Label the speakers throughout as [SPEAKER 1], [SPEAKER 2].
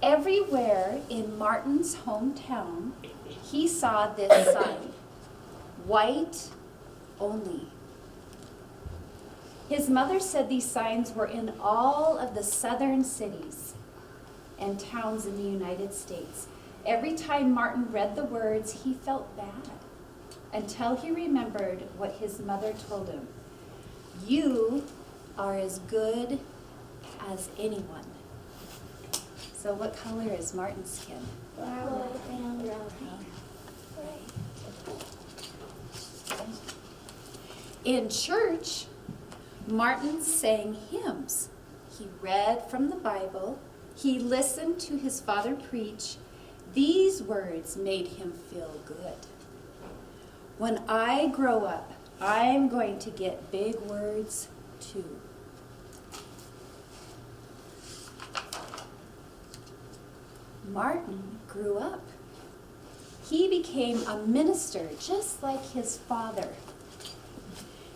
[SPEAKER 1] Everywhere in Martin's hometown, he saw this sign, white only. His mother said these signs were in all of the southern cities and towns in the United States. Every time Martin read the words, he felt bad until he remembered what his mother told him. You are as good as anyone. So what color is Martin's skin?
[SPEAKER 2] Brown.
[SPEAKER 1] In church, Martin sang hymns. He read from the Bible. He listened to his father preach. These words made him feel good. When I grow up, I'm going to get big words too. Martin grew up. He became a minister just like his father.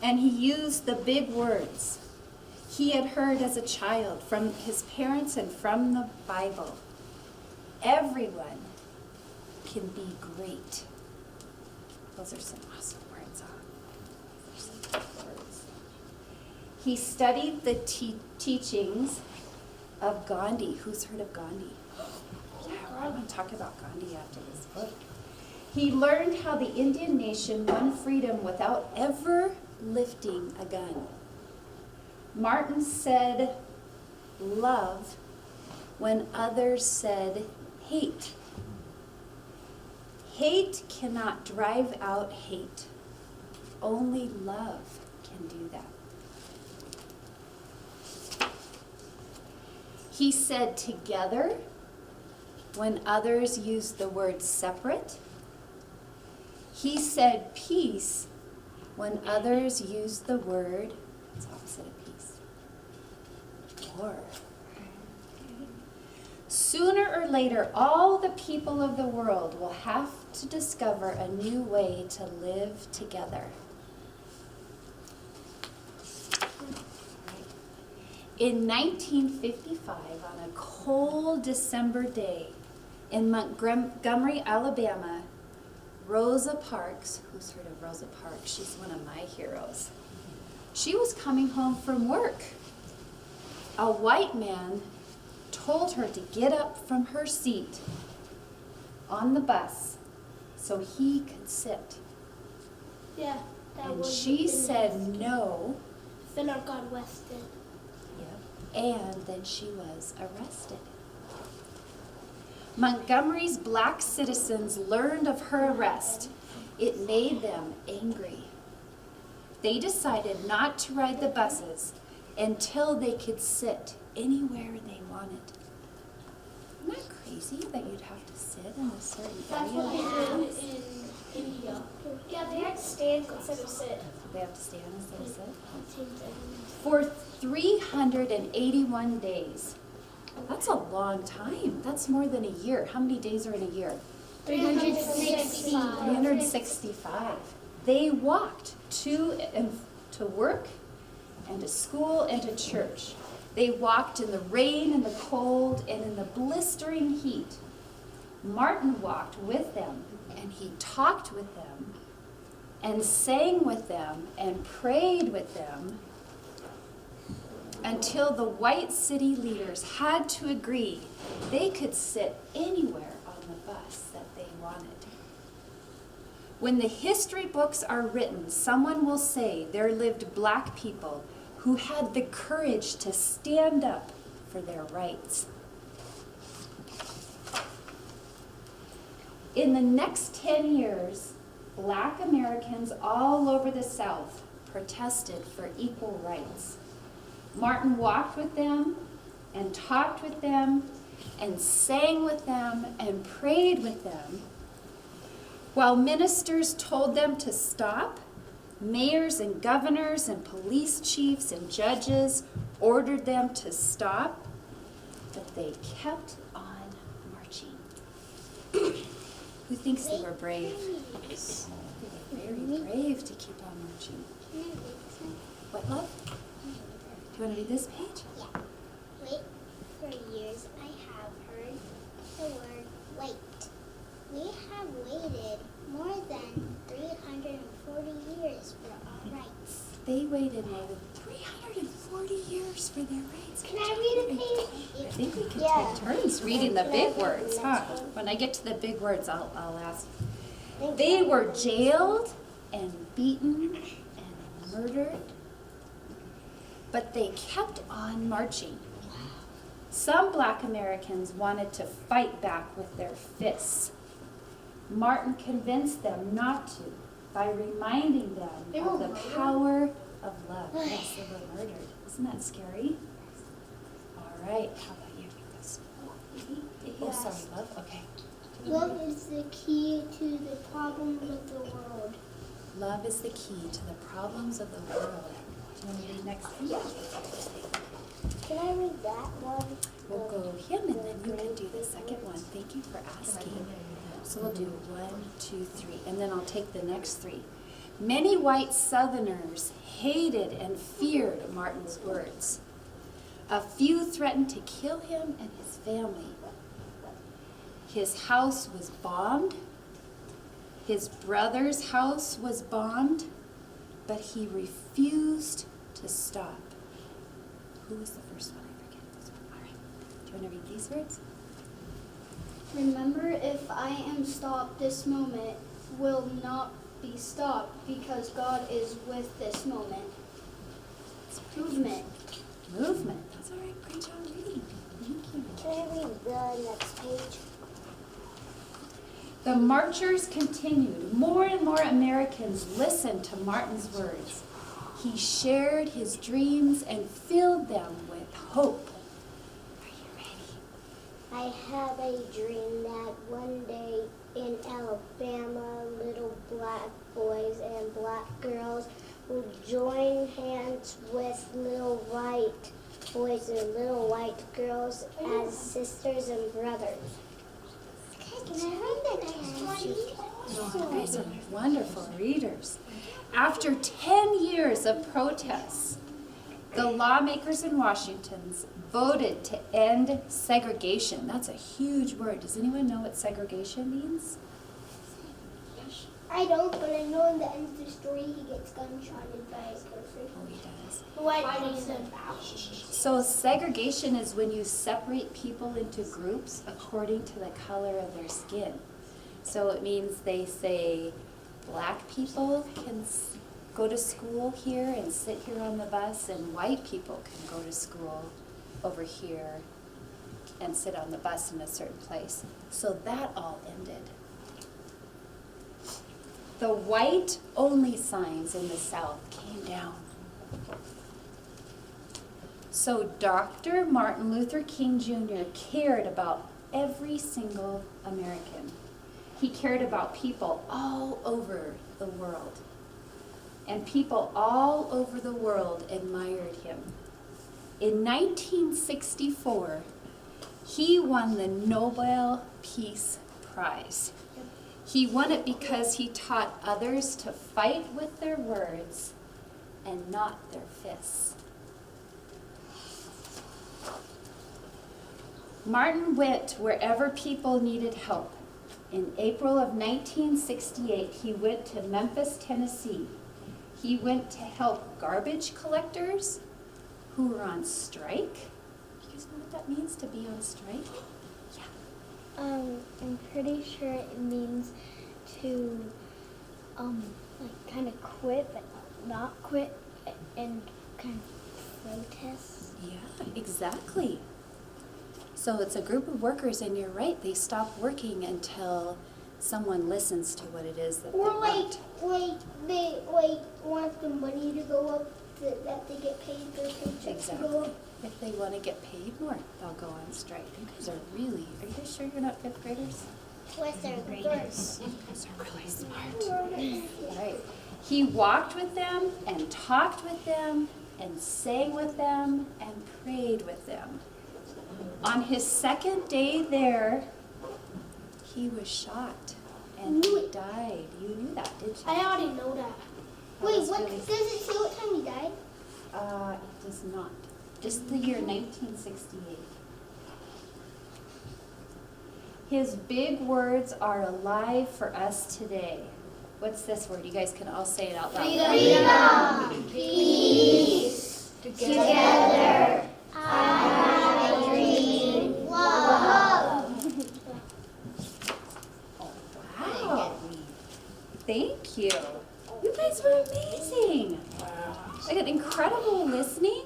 [SPEAKER 1] And he used the big words he had heard as a child from his parents and from the Bible. Everyone can be great. Those are some awesome words, huh? Those are some good words. He studied the teachings of Gandhi. Who's heard of Gandhi? Yeah, I want to talk about Gandhi after this book. He learned how the Indian nation won freedom without ever lifting a gun. Martin said love when others said hate. Hate cannot drive out hate. Only love can do that. He said together when others used the word separate. He said peace when others used the word, what's the opposite of peace? War. Sooner or later, all the people of the world will have to discover a new way to live together. In 1955, on a cold December day in Montgomery, Alabama, Rosa Parks, who's heard of Rosa Parks? She's one of my heroes. She was coming home from work. A white man told her to get up from her seat on the bus so he could sit.
[SPEAKER 2] Yeah, that
[SPEAKER 1] And
[SPEAKER 2] was
[SPEAKER 1] she
[SPEAKER 2] in
[SPEAKER 1] said no.
[SPEAKER 2] Finner got arrested.
[SPEAKER 1] Yep. And then she was arrested. Montgomery's black citizens learned of her arrest. It made them angry. They decided not to ride the buses until they could sit anywhere they wanted. Isn't that crazy that you'd have to sit in a certain
[SPEAKER 2] That's what they
[SPEAKER 1] area?
[SPEAKER 2] did in India. Yeah, they had to stand instead of sit.
[SPEAKER 1] They have to stand instead of sit? For 381 days. That's a long time. That's more than a year. How many days are in a year?
[SPEAKER 2] 365.
[SPEAKER 1] 365. They walked to work and to school and to church. They walked in the rain and the cold and in the blistering heat. Martin walked with them, and he talked with them and sang with them and prayed with them until the white city leaders had to agree they could sit anywhere on the bus that they wanted. When the history books are written, someone will say there lived black people who had the courage to stand up for their rights. In the next 10 years, black Americans all over the South protested for equal rights. Martin walked with them and talked with them and sang with them and prayed with them. While ministers told them to stop, mayors and governors and police chiefs and judges ordered them to stop, but they kept on marching. Who thinks they were brave? They were very brave to keep on marching. What, love? Do you want to read this page?
[SPEAKER 2] Wait. for years, I have heard the word wait. We have waited more than 340 years for our rights.
[SPEAKER 1] They waited more than 340 years for their rights.
[SPEAKER 2] Can I read a page?
[SPEAKER 1] I think we could
[SPEAKER 2] Yeah.
[SPEAKER 1] take turns reading the
[SPEAKER 2] Can I
[SPEAKER 1] big
[SPEAKER 2] read the
[SPEAKER 1] words,
[SPEAKER 2] next
[SPEAKER 1] huh?
[SPEAKER 2] one?
[SPEAKER 1] When I get to the big words, I'll ask.
[SPEAKER 2] Thank
[SPEAKER 1] They
[SPEAKER 2] you.
[SPEAKER 1] were jailed and beaten and murdered, but they kept on marching. Some Black Americans wanted to fight back with their fists. Martin convinced them not to by reminding them of the power of love. Yes, they were murdered. Isn't that scary? All right, how about you? Oh, sorry, love. Okay.
[SPEAKER 2] Love is the key to the problems of the world.
[SPEAKER 1] Love is the key to the problems of the world. Do you want to read next thing?
[SPEAKER 2] Can I read that one?
[SPEAKER 1] We'll go him and then you can do the second one. Thank you for asking. So we'll do 1, 2, 3, and then I'll take the next 3. Many white Southerners hated and feared Martin's words. A few threatened to kill him and his family. His house was bombed. His brother's house was bombed, but he refused to stop. Who was the first one? I forget this one. All right. Do you want to read these words?
[SPEAKER 3] Remember, if I am stopped, this moment will not be stopped because God is with this moment. Movement.
[SPEAKER 1] Movement. That's all right. Great job reading. Thank you.
[SPEAKER 2] Can I read the next page?
[SPEAKER 1] The marchers continued. More and more Americans listened to Martin's words. He shared his dreams and filled them with hope. Are you ready?
[SPEAKER 2] I have a dream that one day in Alabama, little black boys and black girls will join hands with little white boys and little white girls as sisters and brothers. Can I read the next one?
[SPEAKER 1] You guys are wonderful readers. After 10 years of protests, the lawmakers in Washington voted to end segregation. That's a huge word. Does anyone know what segregation means?
[SPEAKER 2] I don't, but I know in the end of the story he gets gunshotted by a person.
[SPEAKER 1] Oh, he does.
[SPEAKER 2] What is it?
[SPEAKER 1] So segregation is when you separate people into groups according to the color of their skin. So it means they say black people can go to school here and sit here on the bus, and white people can go to school over here and sit on the bus in a certain place. So that all ended. The white-only signs in the South came down. So Dr. Martin Luther King Jr. cared about every single American. He cared about people all over the world. And people all over the world admired him. In 1964, he won the Nobel Peace Prize. He won it because he taught others to fight with their words and not their fists. Martin went wherever people needed help. In April of 1968, he went to Memphis, Tennessee. He went to help garbage collectors who were on strike. You guys know what that means, to be on strike? Yeah.
[SPEAKER 3] I'm pretty sure it means to, like kind of quit, but not quit, and kind of protest.
[SPEAKER 1] Yeah, exactly. So it's a group of workers, and you're right, they stop working until someone listens to what it is that they want.
[SPEAKER 2] They want the money to go up, that they get paid their paychecks to go
[SPEAKER 1] Exactly.
[SPEAKER 2] up.
[SPEAKER 1] If they want to get paid more, they'll go on strike. You guys are you guys sure you're not 5th graders?
[SPEAKER 2] With their graders.
[SPEAKER 1] You guys are really smart. Right. He walked with them and talked with them and sang with them and prayed with them. On his second day there, he was shot and he died. You knew that, did you?
[SPEAKER 2] I already know that.
[SPEAKER 1] That
[SPEAKER 2] Wait,
[SPEAKER 1] was
[SPEAKER 2] what
[SPEAKER 1] really-
[SPEAKER 2] does it say what time he died?
[SPEAKER 1] It does not. Just the year 1968. His big words are alive for us today. What's this word? You guys can all say it out loud.
[SPEAKER 2] Freedom, peace, together, I dream, love.
[SPEAKER 1] Wow. Thank you. You guys were amazing. I got incredible listening